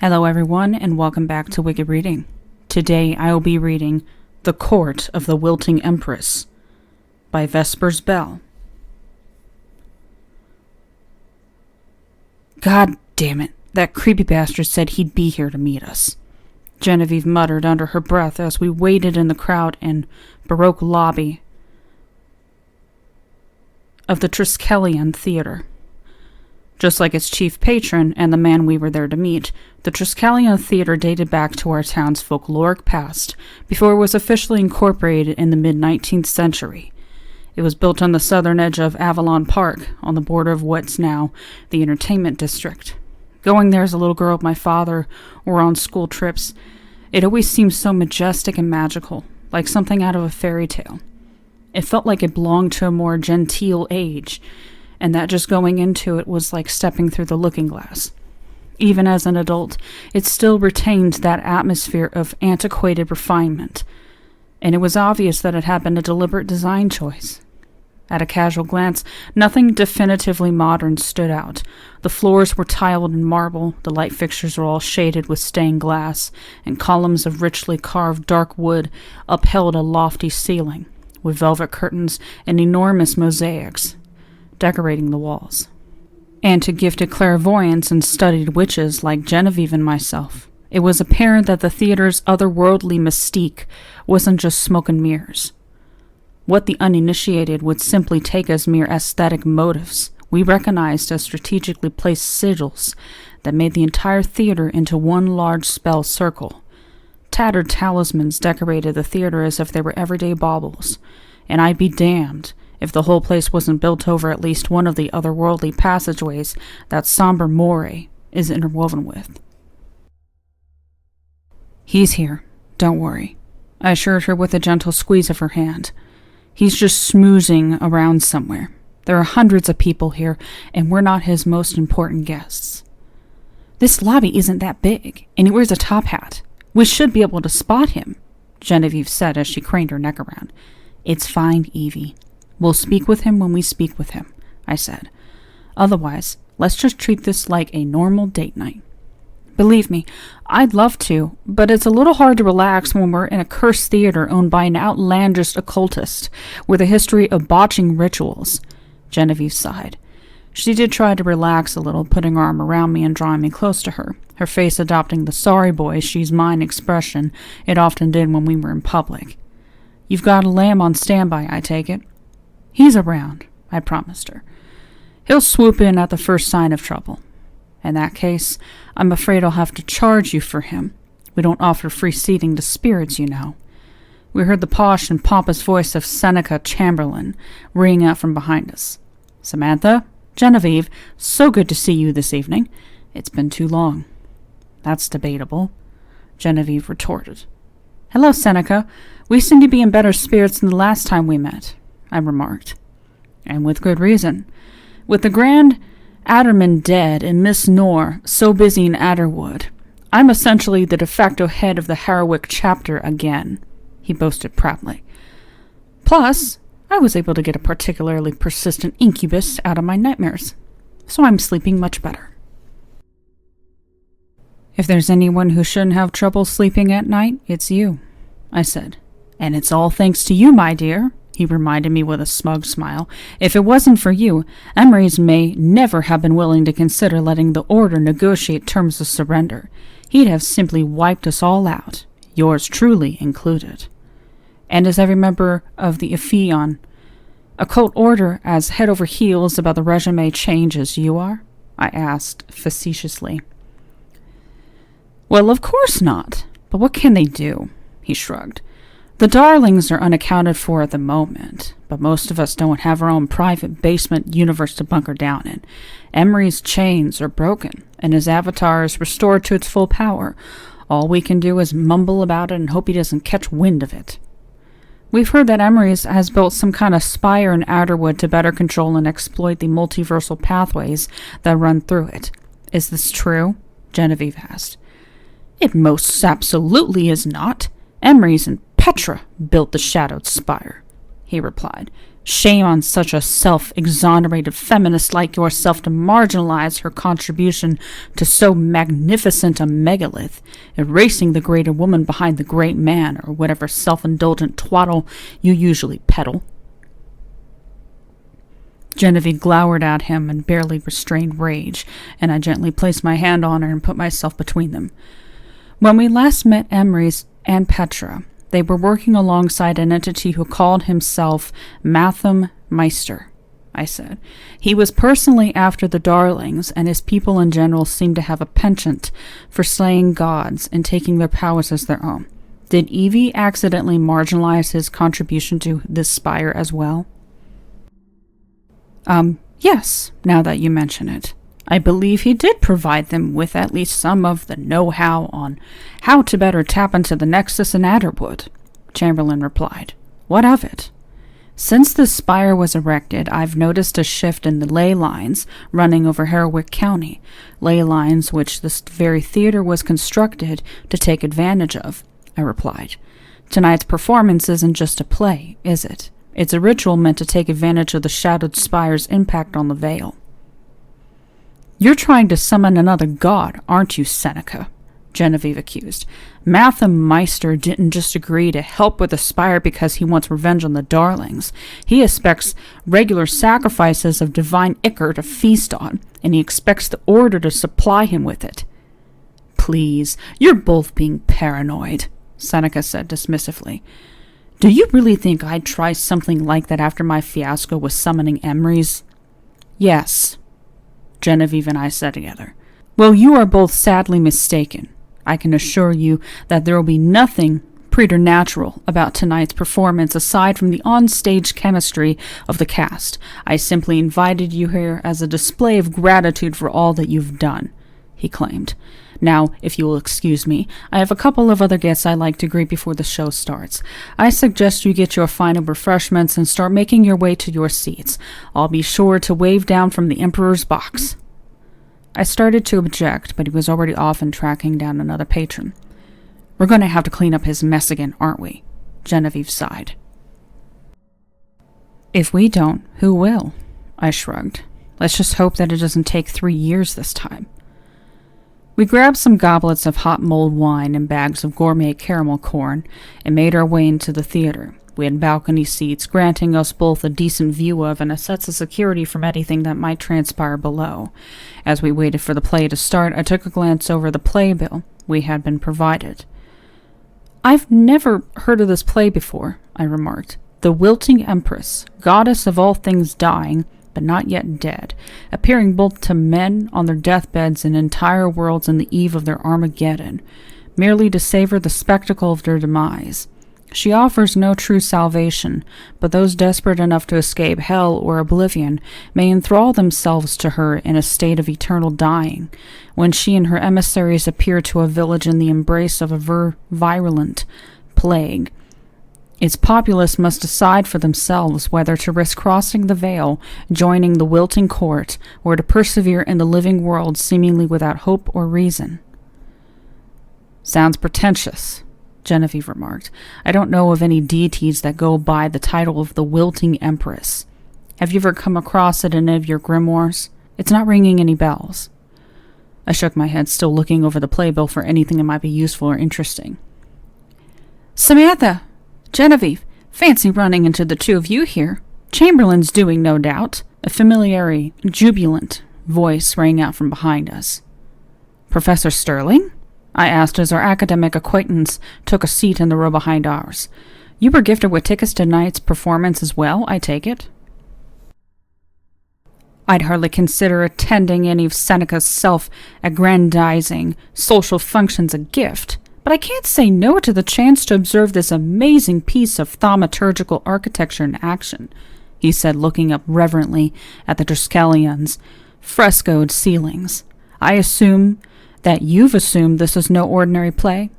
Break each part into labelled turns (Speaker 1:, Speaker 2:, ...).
Speaker 1: Hello everyone, and welcome back to Wiki Reading. Today I will be reading The Court of the Wilting Empress by Vesper's Bell. God damn it, that creepy bastard said he'd be here to meet us. Genevieve muttered under her breath as we waited in the crowd and Baroque lobby of the Triskelion Theater. Just like its chief patron and the man we were there to meet, the Triskelion Theater dated back to our town's folkloric past before it was officially incorporated in the mid-19th century. It was built on the southern edge of Avalon Park, on the border of what's now the entertainment district. Going there as a little girl with my father or on school trips, it always seemed so majestic and magical, like something out of a fairy tale. It felt like it belonged to a more genteel age, and that just going into it was like stepping through the looking glass. Even as an adult, it still retained that atmosphere of antiquated refinement, and it was obvious that it had been a deliberate design choice. At a casual glance, nothing definitively modern stood out. The floors were tiled in marble, the light fixtures were all shaded with stained glass, and columns of richly carved dark wood upheld a lofty ceiling, with velvet curtains and enormous mosaics decorating the walls. And to gifted clairvoyants and studied witches like Genevieve and myself, it was apparent that the theater's otherworldly mystique wasn't just smoke and mirrors. What the uninitiated would simply take as mere aesthetic motives, we recognized as strategically placed sigils that made the entire theater into one large spell circle. Tattered talismans decorated the theater as if they were everyday baubles, and I'd be damned if the whole place wasn't built over at least one of the otherworldly passageways that somber moire is interwoven with. He's here, don't worry, I assured her with a gentle squeeze of her hand. He's just smoozing around somewhere. There are hundreds of people here, and we're not his most important guests. This lobby isn't that big, and he wears a top hat. We should be able to spot him, Genevieve said as she craned her neck around. It's fine, Evie. We'll speak with him when we speak with him, I said. Otherwise, let's just treat this like a normal date night. Believe me, I'd love to, but it's a little hard to relax when we're in a cursed theater owned by an outlandish occultist with a history of botching rituals, Genevieve sighed. She did try to relax a little, putting her arm around me and drawing me close to her, her face adopting the sorry boy she's mine expression it often did when we were in public. You've got a lamb on standby, I take it. He's around, I promised her. He'll swoop in at the first sign of trouble. In that case, I'm afraid I'll have to charge you for him. We don't offer free seating to spirits, you know. We heard the posh and pompous voice of Seneca Chamberlain ringing out from behind us. Samantha, Genevieve, so good to see you this evening. It's been too long. That's debatable, Genevieve retorted. Hello, Seneca. We seem to be in better spirits than the last time we met, I remarked. And with good reason. With the Grand Adderman dead and Miss Knorr so busy in Adderwood, I'm essentially the de facto head of the Harrowick chapter again, he boasted proudly. Plus, I was able to get a particularly persistent incubus out of my nightmares, so I'm sleeping much better. If there's anyone who shouldn't have trouble sleeping at night, it's you, I said. And it's all thanks to you, my dear, he reminded me with a smug smile. If it wasn't for you, Empress may never have been willing to consider letting the Order negotiate terms of surrender. He'd have simply wiped us all out, yours truly included. And as every member of the Epheon occult order as head over heels about the resume change as you are? I asked facetiously. Well, of course not. But what can they do? He shrugged. The darlings are unaccounted for at the moment, but most of us don't have our own private basement universe to bunker down in. Emery's chains are broken, and his avatar is restored to its full power. All we can do is mumble about it and hope he doesn't catch wind of it. We've heard that Empress has built some kind of spire in Adderwood to better control and exploit the multiversal pathways that run through it. Is this true? Genevieve asked. It most absolutely is not. Empress and Petra built the shadowed spire, he replied. Shame on such a self-exonerated feminist like yourself to marginalize her contribution to so magnificent a megalith, erasing the greater woman behind the great man, or whatever self-indulgent twaddle you usually peddle." Genevieve glowered at him in barely restrained rage, and I gently placed my hand on her and put myself between them. "When we last met Empress and Petra, they were working alongside an entity who called himself Matham Meister," I said. "He was personally after the Darlings, and his people in general seemed to have a penchant for slaying gods and taking their powers as their own. Did Evie accidentally marginalize his contribution to this spire as well?" Yes, now that you mention it. I believe he did provide them with at least some of the know-how on how to better tap into the Nexus in Adderwood," Chamberlain replied. "What of it?" "Since the spire was erected, I've noticed a shift in the ley lines running over Herwick County, ley lines which this very theater was constructed to take advantage of," I replied. "Tonight's performance isn't just a play, is it? It's a ritual meant to take advantage of the Shadowed Spire's impact on the Veil." "You're trying to summon another god, aren't you, Seneca?" Genevieve accused. "Matham Meister didn't just agree to help with the spire because he wants revenge on the Darlings. He expects regular sacrifices of divine ichor to feast on, and he expects the Order to supply him with it." "Please, you're both being paranoid," Seneca said dismissively. "Do you really think I'd try something like that after my fiasco with summoning Emrys?" "Yes," Genevieve and I said together. "Well, you are both sadly mistaken. I can assure you that there will be nothing preternatural about tonight's performance aside from the on-stage chemistry of the cast. I simply invited you here as a display of gratitude for all that you've done," he claimed. "Now, if you will excuse me, I have a couple of other guests I'd like to greet before the show starts. I suggest you get your final refreshments and start making your way to your seats. I'll be sure to wave down from the Emperor's box." I started to object, but he was already off and tracking down another patron. "We're going to have to clean up his mess again, aren't we?" Genevieve sighed. "If we don't, who will?" I shrugged. "Let's just hope that it doesn't take 3 years this time." We grabbed some goblets of hot mulled wine and bags of gourmet caramel corn and made our way into the theater. We had balcony seats, granting us both a decent view of and a sense of security from anything that might transpire below. As we waited for the play to start, I took a glance over the playbill we had been provided. "I've never heard of this play before," I remarked. "The Wilting Empress, goddess of all things dying, but not yet dead, appearing both to men on their deathbeds and entire worlds on the eve of their Armageddon, merely to savor the spectacle of their demise. She offers no true salvation, but those desperate enough to escape hell or oblivion may enthrall themselves to her in a state of eternal dying, when she and her emissaries appear to a village in the embrace of a virulent plague. Its populace must decide for themselves whether to risk crossing the veil, joining the Wilting court, or to persevere in the living world seemingly without hope or reason." "Sounds pretentious," Genevieve remarked. "I don't know of any deities that go by the title of the Wilting Empress. Have you ever come across it in any of your grimoires? It's not ringing any bells." I shook my head, still looking over the playbill for anything that might be useful or interesting. "Samantha! Genevieve! Fancy running into the two of you here. Chamberlain's doing, no doubt." A familiar, jubilant voice rang out from behind us. "Professor Sterling?" I asked as our academic acquaintance took a seat in the row behind ours. "You were gifted with tickets to tonight's performance as well, I take it?" I'd hardly consider attending any of Seneca's self-aggrandizing social functions a gift, but I can't say no to the chance to observe this amazing piece of thaumaturgical architecture in action, he said, looking up reverently at the Triskelions' frescoed ceilings. "I assume that you've assumed this is no ordinary play?"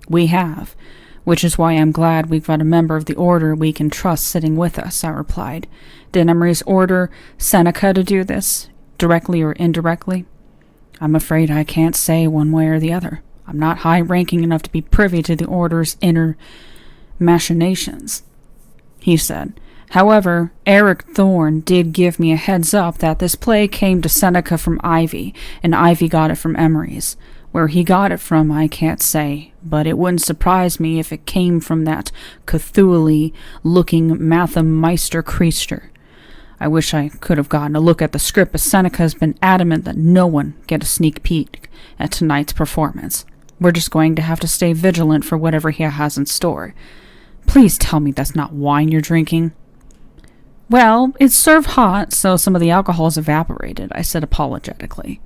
Speaker 1: "We have, which is why I'm glad we've got a member of the Order we can trust sitting with us," I replied. "Did Emery's order Seneca to do this, directly or indirectly?" "I'm afraid I can't say one way or the other. I'm not high-ranking enough to be privy to the Order's inner machinations," he said. However, Eric Thorne did give me a heads up that this play came to Seneca from Ivy, and Ivy got it from Emery's. Where he got it from, I can't say, but it wouldn't surprise me if it came from that Cthulhu-looking Mathemeister creature. I wish I could have gotten a look at the script, but Seneca has been adamant that no one get a sneak peek at tonight's performance. We're just going to have to stay vigilant for whatever he has in store. Please tell me that's not wine you're drinking. Well, it's served hot, so some of the alcohol's evaporated, I said apologetically.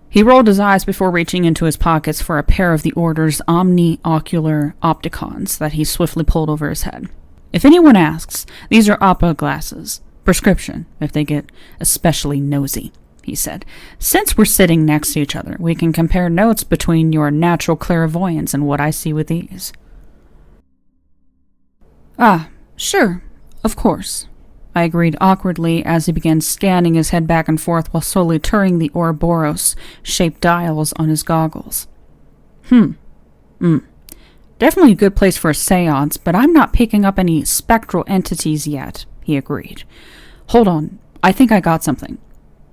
Speaker 1: He rolled his eyes before reaching into his pockets for a pair of the Order's omni-ocular opticons that he swiftly pulled over his head. If anyone asks, these are opera glasses. Prescription, if they get especially nosy, he said. Since we're sitting next to each other, we can compare notes between your natural clairvoyance and what I see with these. Ah, sure, of course, I agreed awkwardly as he began scanning his head back and forth while slowly turning the Ouroboros-shaped dials on his goggles. Definitely a good place for a seance, but I'm not picking up any spectral entities yet, he agreed. Hold on, I think I got something.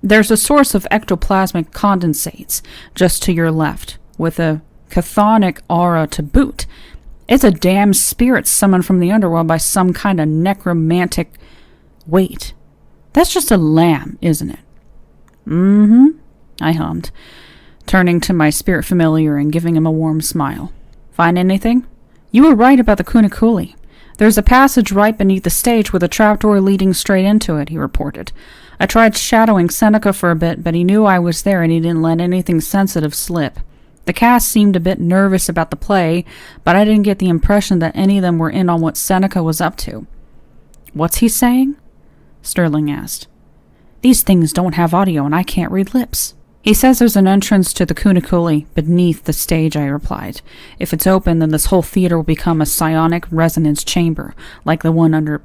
Speaker 1: There's a source of ectoplasmic condensates just to your left, with a chthonic aura to boot. It's a damn spirit summoned from the underworld by some kind of necromantic... Wait, that's just a lamb, isn't it? I hummed, turning to my spirit familiar and giving him a warm smile. Find anything? You were right about the Kunikuli. There's a passage right beneath the stage with a trapdoor leading straight into it, he reported. I tried shadowing Seneca for a bit, but he knew I was there and he didn't let anything sensitive slip. The cast seemed a bit nervous about the play, but I didn't get the impression that any of them were in on what Seneca was up to. What's he saying? Sterling asked. These things don't have audio and I can't read lips. He says there's an entrance to the Kunikuli beneath the stage, I replied. If it's open, then this whole theater will become a psionic resonance chamber, like the one under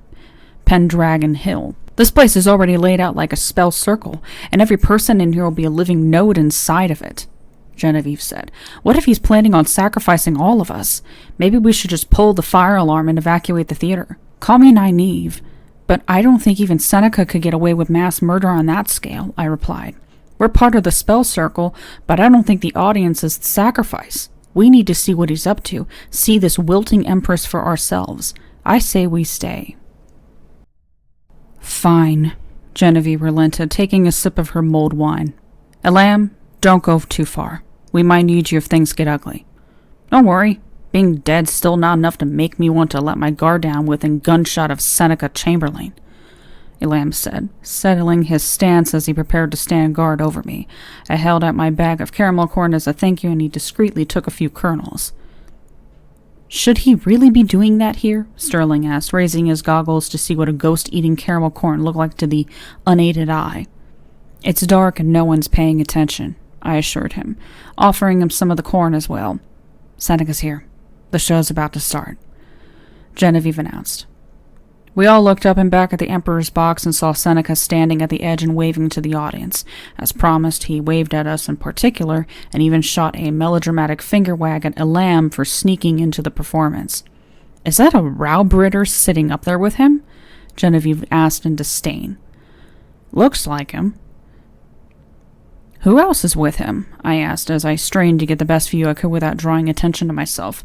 Speaker 1: Pendragon Hill. This place is already laid out like a spell circle, and every person in here will be a living node inside of it, Genevieve said. What if he's planning on sacrificing all of us? Maybe we should just pull the fire alarm and evacuate the theater. Call me naive, but I don't think even Seneca could get away with mass murder on that scale, I replied. We're part of the spell circle, but I don't think the audience is the sacrifice. We need to see what he's up to, see this wilting Empress for ourselves. I say we stay. Fine, Genevieve relented, taking a sip of her mulled wine. Elam, don't go too far. We might need you if things get ugly. Don't worry. Being dead's still not enough to make me want to let my guard down within gunshot of Seneca Chamberlain, Elam said, settling his stance as he prepared to stand guard over me. I held out my bag of caramel corn as a thank you, and he discreetly took a few kernels. Should he really be doing that here? Sterling asked, raising his goggles to see what a ghost eating caramel corn looked like to the unaided eye. It's dark and no one's paying attention, I assured him, offering him some of the corn as well. Seneca's here. The show's about to start, Genevieve announced. We all looked up and back at the Emperor's box and saw Seneca standing at the edge and waving to the audience. As promised, he waved at us in particular and even shot a melodramatic finger wag at Elam for sneaking into the performance. Is that a Rowbritter sitting up there with him? Genevieve asked in disdain. Looks like him. Who else is with him? I asked as I strained to get the best view I could without drawing attention to myself.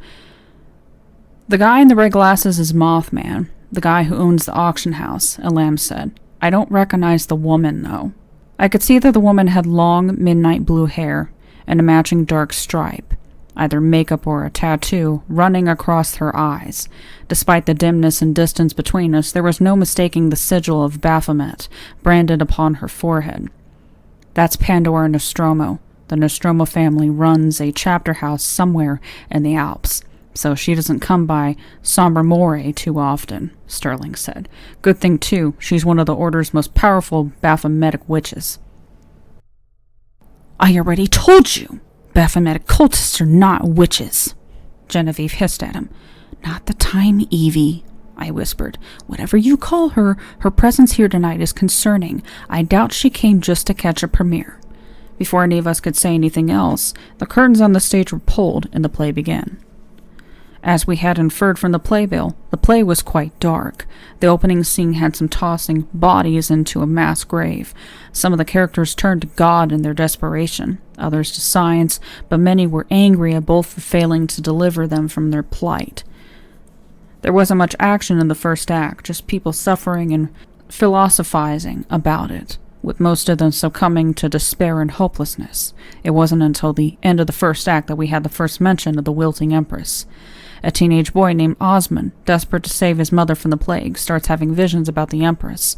Speaker 1: The guy in the red glasses is Mothman, the guy who owns the auction house, Elam said. I don't recognize the woman, though. I could see that the woman had long, midnight blue hair and a matching dark stripe, either makeup or a tattoo, running across her eyes. Despite the dimness and distance between us, there was no mistaking the sigil of Baphomet branded upon her forehead. That's Pandora Nostromo. The Nostromo family runs a chapter house somewhere in the Alps, so she doesn't come by Sombre More too often, Sterling said. Good thing, too, she's one of the Order's most powerful Baphometic witches. I already told you! Baphometic cultists are not witches, Genevieve hissed at him. Not the time, Evie, I whispered. Whatever you call her, her presence here tonight is concerning. I doubt she came just to catch a premiere. Before any of us could say anything else, the curtains on the stage were pulled and the play began. As we had inferred from the playbill, the play was quite dark. The opening scene had some tossing bodies into a mass grave. Some of the characters turned to God in their desperation, others to science, but many were angry at both for failing to deliver them from their plight. There wasn't much action in the first act, just people suffering and philosophizing about it, with most of them succumbing to despair and hopelessness. It wasn't until the end of the first act that we had the first mention of the Wilting Empress. A teenage boy named Osmond, desperate to save his mother from the plague, starts having visions about the Empress.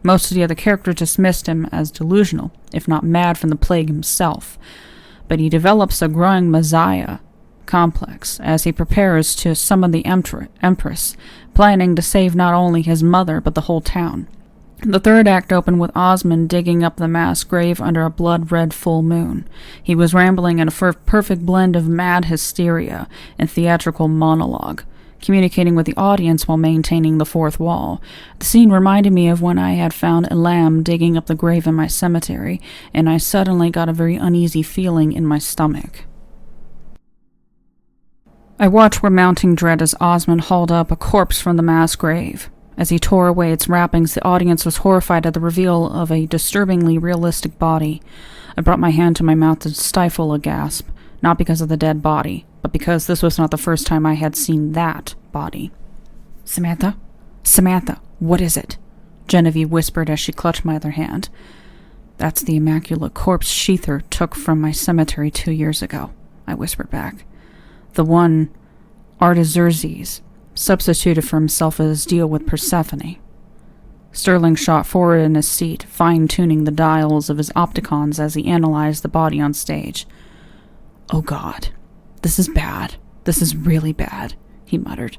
Speaker 1: Most of the other characters dismissed him as delusional, if not mad from the plague himself. But he develops a growing messiah complex as he prepares to summon the Empress, planning to save not only his mother but the whole town. The third act opened with Osmond digging up the mass grave under a blood-red full moon. He was rambling in a perfect blend of mad hysteria and theatrical monologue, communicating with the audience while maintaining the fourth wall. The scene reminded me of when I had found a lamb digging up the grave in my cemetery, and I suddenly got a very uneasy feeling in my stomach. I watched with mounting dread as Osmond hauled up a corpse from the mass grave. As he tore away its wrappings, the audience was horrified at the reveal of a disturbingly realistic body. I brought my hand to my mouth to stifle a gasp, not because of the dead body, but because this was not the first time I had seen that body. Samantha? Samantha, what is it? Genevieve whispered as she clutched my other hand. That's the immaculate corpse Sheether took from my cemetery 2 years ago, I whispered back. The one Artaxerxes substituted for himself at his deal with Persephone. Sterling shot forward in his seat, fine-tuning the dials of his opticons as he analyzed the body on stage. Oh God, this is bad. This is really bad, he muttered.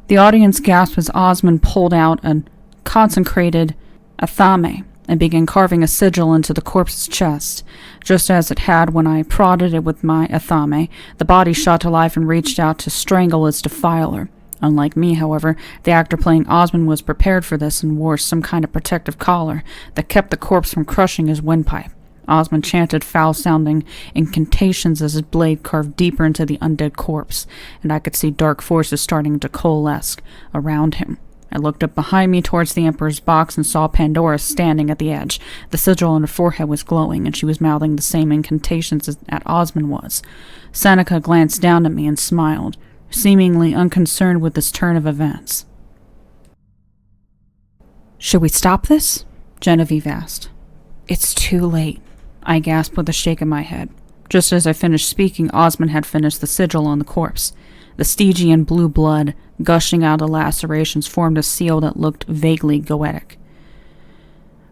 Speaker 1: The audience gasped as Osmond pulled out a consecrated athame and began carving a sigil into the corpse's chest. Just as it had when I prodded it with my athame, the body shot to life and reached out to strangle its defiler. Unlike me, however, the actor playing Osmond was prepared for this and wore some kind of protective collar that kept the corpse from crushing his windpipe. Osmond chanted foul-sounding incantations as his blade carved deeper into the undead corpse, and I could see dark forces starting to coalesce around him. I looked up behind me towards the Emperor's box and saw Pandora standing at the edge. The sigil on her forehead was glowing, and she was mouthing the same incantations as Osmond was. Seneca glanced down at me and smiled, seemingly unconcerned with this turn of events. Should we stop this? Genevieve asked. It's too late, I gasped with a shake of my head. Just as I finished speaking, Osmond had finished the sigil on the corpse. The Stygian blue blood, gushing out of the lacerations, formed a seal that looked vaguely goetic,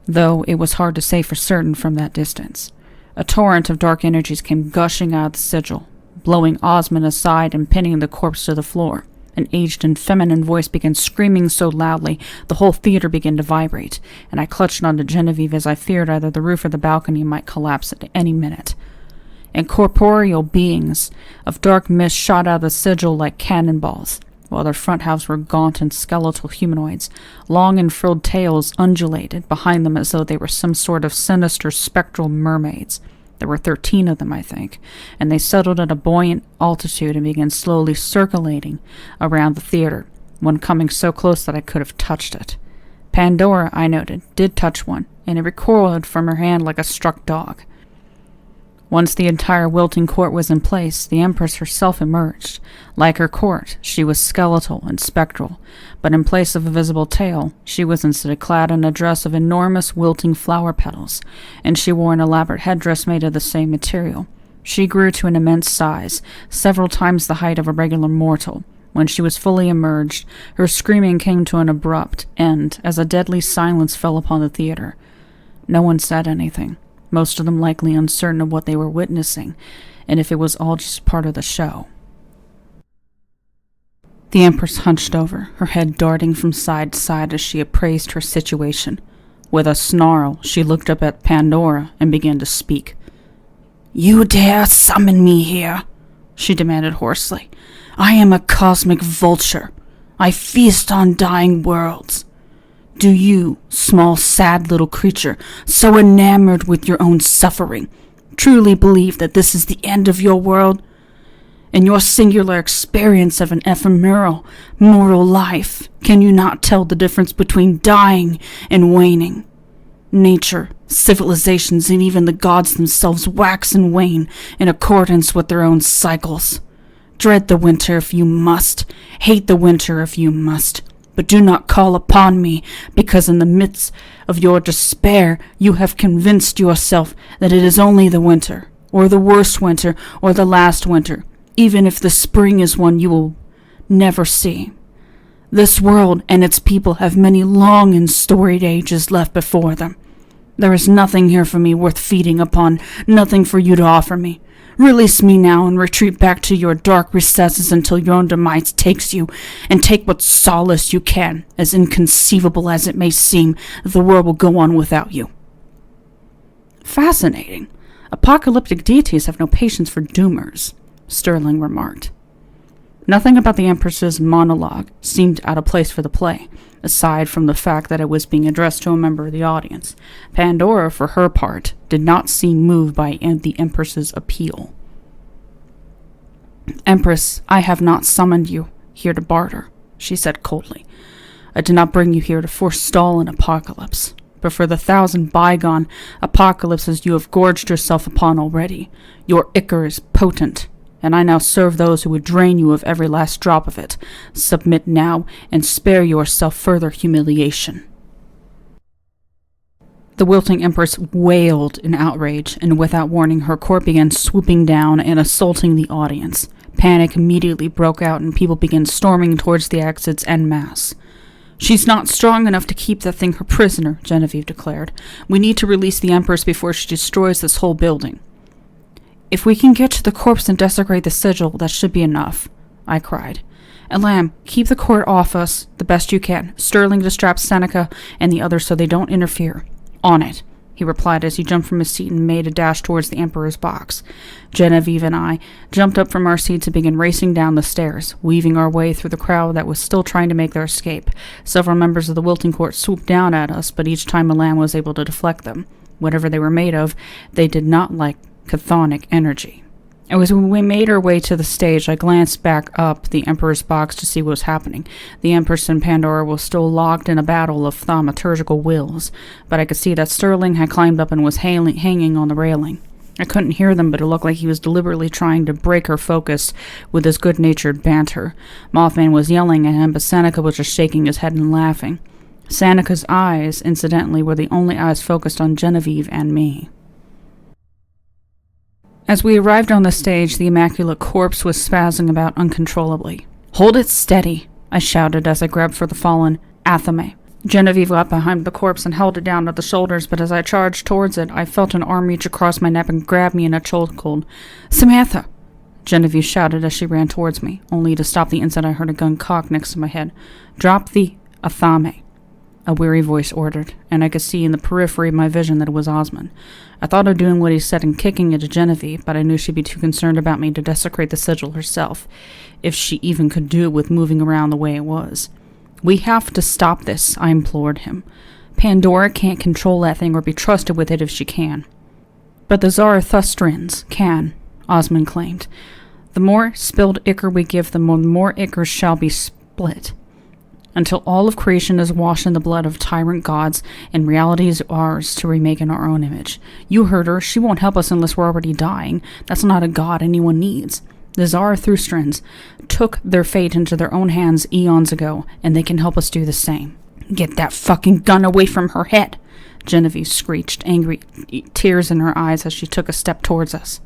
Speaker 1: though it was hard to say for certain from that distance. A torrent of dark energies came gushing out of the sigil, blowing Osmond aside and pinning the corpse to the floor. An aged and feminine voice began screaming so loudly the whole theater began to vibrate, and I clutched onto Genevieve as I feared either the roof or the balcony might collapse at any minute. Incorporeal beings of dark mist shot out of the sigil like cannonballs, while their front halves were gaunt and skeletal humanoids. Long and frilled tails undulated behind them as though they were some sort of sinister spectral mermaids. There were 13 of them, I think, and they settled at a buoyant altitude and began slowly circulating around the theater, one coming so close that I could have touched it. Pandora, I noted, did touch one, and it recoiled from her hand like a struck dog. Once the entire Wilting court was in place, the Empress herself emerged. Like her court, she was skeletal and spectral, but in place of a visible tail, she was instead clad in a dress of enormous wilting flower petals, and she wore an elaborate headdress made of the same material. She grew to an immense size, several times the height of a regular mortal. When she was fully emerged, her screaming came to an abrupt end as a deadly silence fell upon the theater. No one said anything, most of them likely uncertain of what they were witnessing, and if it was all just part of the show. The Empress hunched over, her head darting from side to side as she appraised her situation. With a snarl, she looked up at Pandora and began to speak. "You dare summon me here?" she demanded hoarsely. "I am a cosmic vulture. I feast on dying worlds. Do you, small sad little creature, so enamored with your own suffering, truly believe that this is the end of your world? In your singular experience of an ephemeral, mortal life, can you not tell the difference between dying and waning? Nature, civilizations, and even the gods themselves wax and wane in accordance with their own cycles. Dread the winter if you must, hate the winter if you must, but do not call upon me, because in the midst of your despair you have convinced yourself that it is only the winter, or the worst winter, or the last winter, even if the spring is one you will never see. This world and its people have many long and storied ages left before them. There is nothing here for me worth feeding upon, nothing for you to offer me. Release me now and retreat back to your dark recesses until your own demise takes you, and take what solace you can, as inconceivable as it may seem, that the world will go on without you. Fascinating. Apocalyptic deities have no patience for doomers, Sterling remarked. Nothing about the Empress's monologue seemed out of place for the play, aside from the fact that it was being addressed to a member of the audience. Pandora, for her part, did not seem moved by the Empress's appeal. "Empress, I have not summoned you here to barter," she said coldly. "I did not bring you here to forestall an apocalypse, but for the 1,000 bygone apocalypses you have gorged yourself upon already. Your ichor is potent, and I now serve those who would drain you of every last drop of it. Submit now, and spare yourself further humiliation." The wilting Empress wailed in outrage, and without warning her court began swooping down and assaulting the audience. Panic immediately broke out, and people began storming towards the exits en masse. "She's not strong enough to keep that thing her prisoner," Genevieve declared. "We need to release the Empress before she destroys this whole building." "If we can get to the corpse and desecrate the sigil, that should be enough," I cried. "Elam, keep the court off us the best you can. Sterling to strap Seneca and the others so they don't interfere." "On it," he replied as he jumped from his seat and made a dash towards the Emperor's box. Genevieve and I jumped up from our seats and began racing down the stairs, weaving our way through the crowd that was still trying to make their escape. Several members of the Wilting court swooped down at us, but each time Elam was able to deflect them. Whatever they were made of, they did not like chthonic energy. As we made our way to the stage, I glanced back up the Emperor's box to see what was happening. The Empress and Pandora were still locked in a battle of thaumaturgical wills, but I could see that Sterling had climbed up and was hanging on the railing. I couldn't hear them, but it looked like he was deliberately trying to break her focus with his good-natured banter. Mothman was yelling at him, but Seneca was just shaking his head and laughing. Seneca's eyes, incidentally, were the only eyes focused on Genevieve and me. As we arrived on the stage, the immaculate corpse was spazzing about uncontrollably. "Hold it steady," I shouted as I grabbed for the fallen Athame. Genevieve got behind the corpse and held it down at the shoulders, but as I charged towards it, I felt an arm reach across my neck and grab me in a chokehold. "Samantha!" Genevieve shouted as she ran towards me, only to stop the instant I heard a gun cock next to my head. "Drop the Athame," a weary voice ordered, and I could see in the periphery of my vision that it was Osmond. I thought of doing what he said and kicking it to Genevieve, but I knew she'd be too concerned about me to desecrate the sigil herself, if she even could do it with moving around the way it was. "We have to stop this," I implored him. "Pandora can't control that thing or be trusted with it if she can." "But the Zarathustrians can," Osmond claimed. "The more spilled ichor we give them, the more ichor shall be split. Until all of creation is washed in the blood of tyrant gods, and reality is ours to remake in our own image. You heard her. She won't help us unless we're already dying. That's not a god anyone needs. The Zarathustrians took their fate into their own hands eons ago, and they can help us do the same." "Get that fucking gun away from her head!" Genevieve screeched, angry tears in her eyes as she took a step towards us.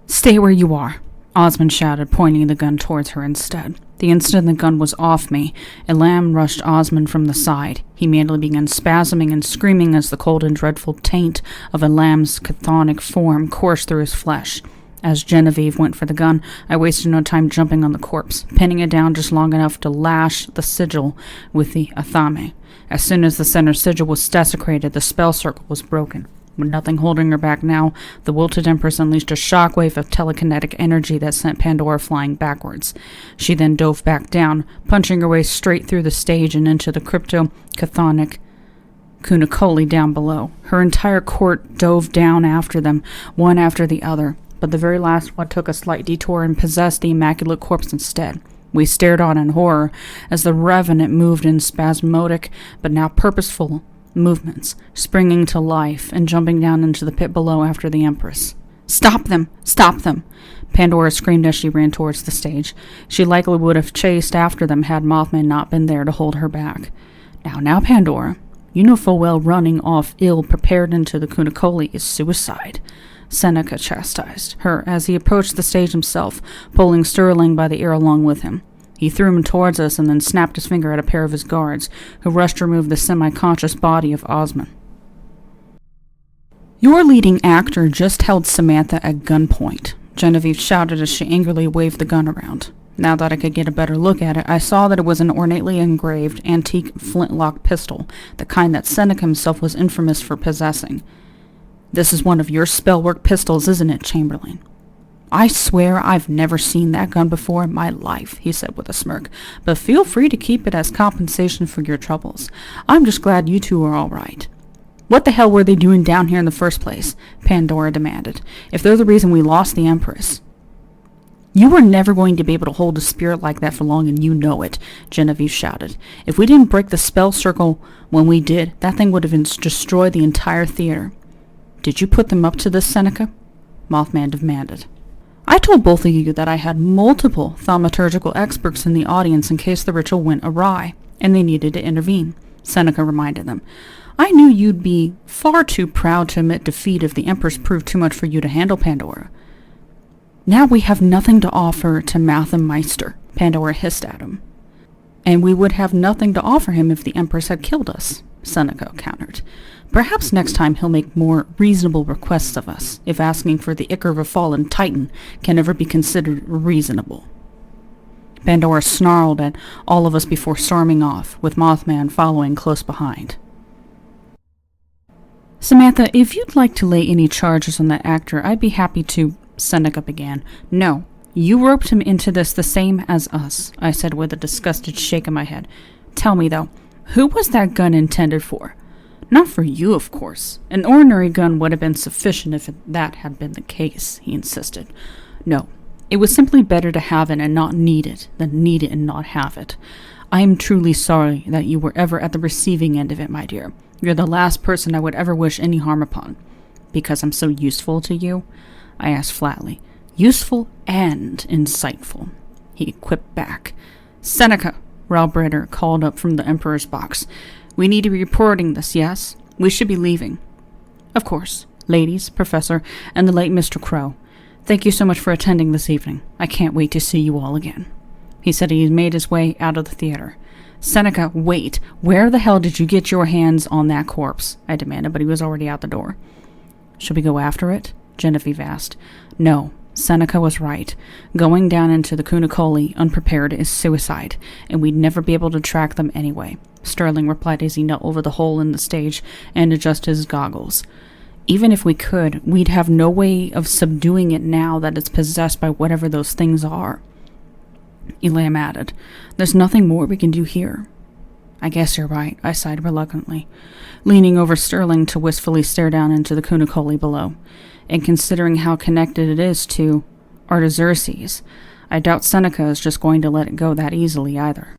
Speaker 1: "Stay where you are," Osmond shouted, pointing the gun towards her instead. The instant the gun was off me, Elam rushed Osmond from the side. He immediately began spasming and screaming as the cold and dreadful taint of Elam's chthonic form coursed through his flesh. As Genevieve went for the gun, I wasted no time jumping on the corpse, pinning it down just long enough to lash the sigil with the Athame. As soon as the center sigil was desecrated, the spell circle was broken. With nothing holding her back now, the wilted Empress unleashed a shockwave of telekinetic energy that sent Pandora flying backwards. She then dove back down, punching her way straight through the stage and into the crypto-chthonic Kunakoli down below. Her entire court dove down after them, one after the other. but the very last one took a slight detour and possessed the immaculate corpse instead. We stared on in horror as the revenant moved in spasmodic but now purposeful movements, springing to life and jumping down into the pit below after the Empress. "Stop them! Stop them!" Pandora screamed as she ran towards the stage. She likely would have chased after them had Mothman not been there to hold her back. Now, Pandora, you know full well running off ill-prepared into the Cunacoli is suicide," Seneca chastised her as he approached the stage himself, pulling Sterling by the ear along with him. He threw him towards us and then snapped his finger at a pair of his guards, who rushed to remove the semi-conscious body of Osman. "Your leading actor just held Samantha at gunpoint," Genevieve shouted as she angrily waved the gun around. Now that I could get a better look at it, I saw that it was an ornately engraved antique flintlock pistol, the kind that Seneca himself was infamous for possessing. "This is one of your spellwork pistols, isn't it, Chamberlain?" "I swear I've never seen that gun before in my life," he said with a smirk, "but feel free to keep it as compensation for your troubles. I'm just glad you two are all right." "What the hell were they doing down here in the first place?" Pandora demanded. "If they're the reason we lost the Empress." "You were never going to be able to hold a spirit like that for long, and you know it," Genevieve shouted. "If we didn't break the spell circle when we did, that thing would have destroyed the entire theater." "Did you put them up to this, Seneca?" Mothman demanded. "I told both of you that I had multiple thaumaturgical experts in the audience in case the ritual went awry, and they needed to intervene," Seneca reminded them. "I knew you'd be far too proud to admit defeat if the Empress proved too much for you to handle, Pandora." "Now we have nothing to offer to Mathemeister," Pandora hissed at him. "And we would have nothing to offer him if the Empress had killed us," Seneca countered. "Perhaps next time he'll make more reasonable requests of us, if asking for the ichor of a fallen titan can ever be considered reasonable." Pandora snarled at all of us before storming off, with Mothman following close behind. "Samantha, if you'd like to lay any charges on that actor, I'd be happy to," Seneca began. "No, you roped him into this the same as us," I said with a disgusted shake of my head. "Tell me, though, who was that gun intended for?" "Not for you, of course. An ordinary gun would have been sufficient if that had been the case," he insisted. "No, it was simply better to have it and not need it than need it and not have it. I am truly sorry that you were ever at the receiving end of it, my dear. You're the last person I would ever wish any harm upon." "Because I'm so useful to you?" I asked flatly. "Useful and insightful," he quipped back. "Seneca," Ralbritter called up from the Emperor's box. "We need to be reporting this, yes? We should be leaving." "Of course. Ladies, Professor, and the late Mr. Crow. Thank you so much for attending this evening. I can't wait to see you all again." He said he made his way out of the theater. "Seneca, wait. Where the hell did you get your hands on that corpse?" I demanded, but he was already out the door. "Should we go after it?" Genevieve asked. "No. Seneca was right. Going down into the Cunacoli unprepared is suicide, and we'd never be able to track them anyway," Sterling replied as he knelt over the hole in the stage and adjusted his goggles. "Even if we could, we'd have no way of subduing it now that it's possessed by whatever those things are." Elam added, "There's nothing more we can do here." "I guess you're right," I sighed reluctantly, leaning over Sterling to wistfully stare down into the Cunacoli below. And considering how connected it is to Artaxerxes, I doubt Seneca is just going to let it go that easily either.